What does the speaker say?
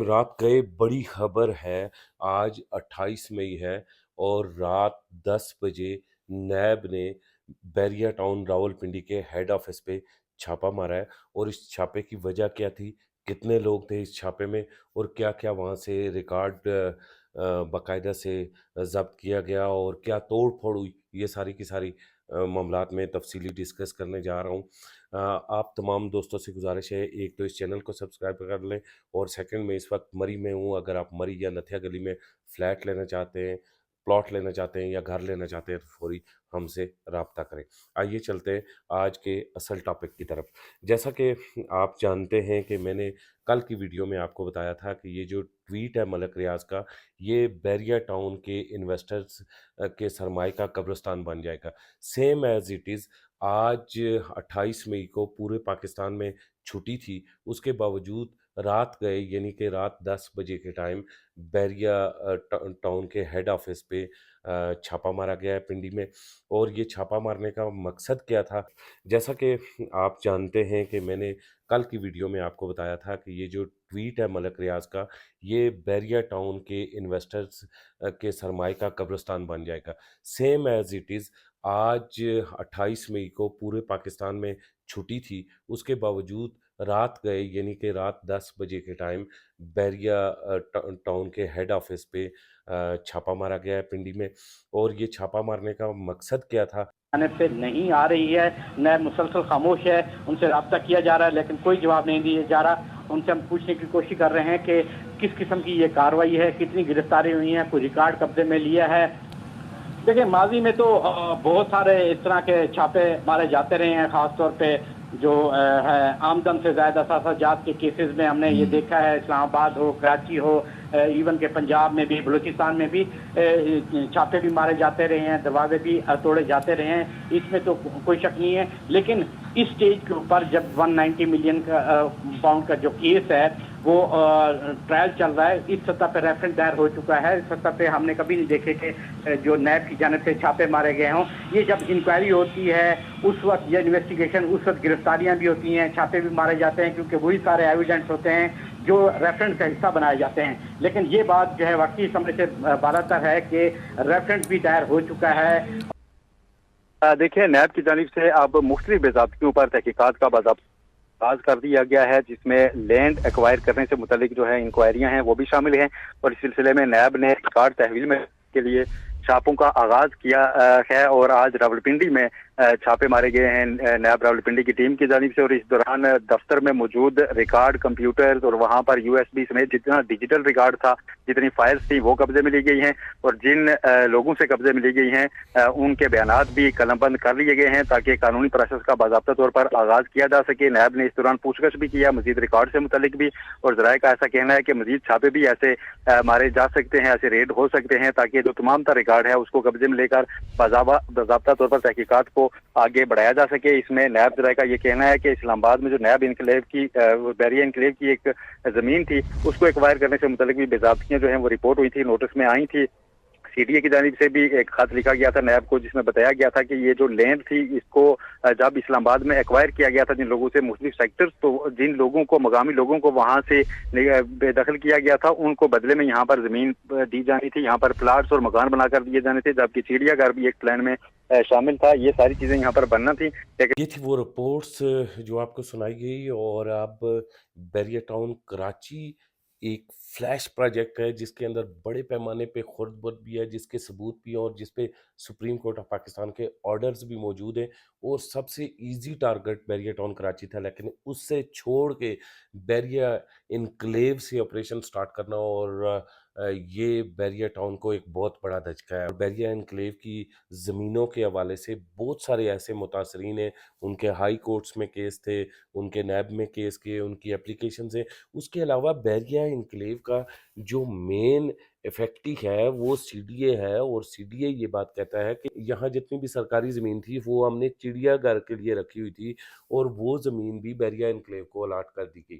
رات گئے بڑی خبر ہے۔ آج 28 مئی ہے اور رات 10 بجے نیب نے بیریا ٹاؤن راولپنڈی کے ہیڈ آفس پہ چھاپا مارا ہے۔ اور اس چھاپے کی وجہ کیا تھی، کتنے لوگ تھے اس چھاپے میں، اور کیا کیا وہاں سے ریکارڈ باقاعدہ سے ضبط کیا گیا، اور کیا توڑ پھوڑ ہوئی، یہ ساری کی ساری معاملات میں تفصیلی ڈسکس کرنے جا رہا ہوں۔ آپ تمام دوستوں سے گزارش ہے، ایک تو اس چینل کو سبسکرائب کر لیں، اور سیکنڈ میں اس وقت مری میں ہوں۔ اگر آپ مری یا نتھیا گلی میں فلیٹ لینا چاہتے ہیں، پلاٹ لینا چاہتے ہیں یا گھر لینا چاہتے ہیں، تو فوری ہم سے رابطہ کریں۔ آئیے چلتے ہیں آج کے اصل ٹاپک کی طرف۔ جیسا کہ آپ جانتے ہیں کہ میں نے کل کی ویڈیو میں آپ کو بتایا تھا کہ یہ جو ٹویٹ ہے ملک ریاض کا، یہ بیریا ٹاؤن کے انویسٹرز کے سرمائے کا قبرستان بن جائے گا۔ سیم ایز اٹ از، آج 28 مئی کو پورے پاکستان میں چھٹی تھی، اس کے باوجود رات گئے، یعنی کہ رات 10 بجے کے ٹائم بیریا ٹاؤن کے ہیڈ آفس پہ چھاپا مارا گیا ہے پنڈی میں۔ اور یہ چھاپا مارنے کا مقصد کیا تھا، جیسا کہ آپ جانتے ہیں کہ میں نے کل کی ویڈیو میں آپ کو بتایا تھا کہ یہ جو ٹویٹ ہے ملک ریاض کا، یہ بیریا ٹاؤن کے انویسٹرز کے سرمائے کا قبرستان بن جائے گا۔ سیم ایز اٹ از، آج 28 مئی کو پورے پاکستان میں چھٹی تھی، اس کے باوجود رات گئے، یعنی کہ رات 10 بجے کے ٹائم بیریا ٹاؤن کے ہیڈ آفس پہ چھاپا مارا گیا ہے پنڈی میں۔ اور یہ چھاپا مارنے کا مقصد کیا تھا، جانب سے نہیں آ رہی ہے، نیب مسلسل خاموش ہے، ان سے رابطہ کیا جا رہا ہے لیکن کوئی جواب نہیں دیا جا رہا۔ ان سے ہم پوچھنے کی کوشش کر رہے ہیں کہ کس قسم کی یہ کارروائی ہے، کتنی گرفتاری ہوئی ہیں، کوئی ریکارڈ قبضے میں لیا ہے۔ دیکھیں، ماضی میں تو بہت سارے اس طرح کے چھاپے مارے جاتے رہے ہیں، خاص طور پہ جو ہے آمدن سے زائد اثاثہ جات کے کیسز میں ہم نے یہ دیکھا ہے، اسلام آباد ہو، کراچی ہو، ایون کہ پنجاب میں بھی، بلوچستان میں بھی چھاپے بھی مارے جاتے رہے ہیں، دروازے بھی توڑے جاتے رہے ہیں، اس میں تو کوئی شک نہیں ہے۔ لیکن اس سٹیج کے اوپر جب 190 ملین پاؤنڈ کا جو کیس ہے وہ ٹرائل چل رہا ہے، اس سطح پہ ریفرنس دائر ہو چکا ہے، اس سطح پہ ہم نے کبھی نہیں دیکھے کہ جو نیب کی جانب سے چھاپے مارے گئے ہوں۔ یہ جب انکوائری ہوتی ہے اس وقت، یہ انویسٹیگیشن اس وقت گرفتاریاں بھی ہوتی ہیں، چھاپے بھی مارے جاتے ہیں، کیونکہ وہی سارے ایویڈنس ہوتے ہیں جو ریفرنس کا حصہ بنائے جاتے ہیں۔ لیکن یہ بات جو ہے واقعی سمجھ سے بالاتر ہے کہ ریفرنس بھی دائر ہو چکا ہے۔ دیکھیں، نیب کی جانب سے اب مختلف بے-ضابطگیوں پر تحقیقات کا آغاز کر دیا گیا ہے، جس میں لینڈ ایکوائر کرنے سے متعلق جو ہے انکوائریاں ہیں وہ بھی شامل ہیں، اور اس سلسلے میں نیب نے ریکارڈ تحویل میں کے لیے چھاپوں کا آغاز کیا ہے، اور آج راولپنڈی میں چھاپے مارے گئے ہیں نیب راولپنڈی کی ٹیم کی جانب سے۔ اور اس دوران دفتر میں موجود ریکارڈ کمپیوٹر اور وہاں پر USB سمیت جتنا ڈیجیٹل ریکارڈ تھا، جتنی فائلز تھی، وہ قبضے میں لی گئی ہیں، اور جن لوگوں سے قبضے میں لی گئی ہیں ان کے بیانات بھی قلم بند کر لیے گئے ہیں تاکہ قانونی پروسیس کا باضابطہ طور پر آغاز کیا جا سکے۔ نیب نے اس دوران پوچھ گچھ بھی کیا مزید ریکارڈ سے متعلق بھی، اور ذرائع کا ایسا کہنا ہے کہ مزید چھاپے بھی ایسے مارے جا سکتے ہیں، ایسے ریڈ ہو سکتے ہیں، تاکہ جو تمام تر ریکارڈ ہے اس کو قبضے میں لے کر باضابطہ طور پر تحقیقات کو آگے بڑھایا جا سکے۔ اس میں نیب ذرائع کا یہ کہنا ہے کہ اسلام آباد میں جو نیب انکلیو کی بیریا انکلیو کی ایک زمین تھی، اس کو ایکوائر کرنے سے متعلق بھی بے ضابطگیاں جو ہیں وہ رپورٹ ہوئی تھی، نوٹس میں آئی تھی۔ CDA کی جانب سے بھی ایک خط لکھا گیا تھا نیب کو، جس میں بتایا گیا تھا کہ یہ جو لینڈ تھی، اس کو جب اسلام آباد میں ایکوائر کیا گیا تھا جن لوگوں سے مختلف سیکٹرز، تو جن لوگوں کو، مقامی لوگوں کو وہاں سے بے دخل کیا گیا تھا، ان کو بدلے میں یہاں پر زمین دی جانی تھی، یہاں پر پلاٹس اور مکان بنا کر دیے جانے تھے، جبکہ چڑیا گھر بھی ایک پلان میں شامل تھا۔ یہ ساری چیزیں یہاں پر بننا تھی، لیکن یہ تھی وہ رپورٹس جو آپ کو سنائی گئی۔ اور اب بیریا ٹاؤن کراچی ایک فلیش پروجیکٹ ہے جس کے اندر بڑے پیمانے پہ خرد برد بھی ہے، جس کے ثبوت بھی ہیں، اور جس پہ سپریم کورٹ آف پاکستان کے آرڈرز بھی موجود ہیں۔ اور سب سے ایزی ٹارگٹ بیریا ٹاؤن کراچی تھا، لیکن اس سے چھوڑ کے بیریا انکلیو سے آپریشن سٹارٹ کرنا، اور یہ بیریا ٹاؤن کو ایک بہت بڑا دھچکا ہے۔ اور بیریا انکلیو کی زمینوں کے حوالے سے بہت سارے ایسے متاثرین ہیں، ان کے ہائی کورٹس میں کیس تھے، ان کے نیب میں کیس کیے، ان کی اپلیکیشنز ہیں۔ اس کے علاوہ بیریا انکلیو کا جو مین افیکٹی ہے وہ CDA ہے، اور CDA یہ بات کہتا ہے کہ یہاں جتنی بھی سرکاری زمین تھی وہ ہم نے چڑیا گھر کے لیے رکھی ہوئی تھی، اور وہ زمین بھی بیریا انکلیو کو الاٹ کر دی گئی۔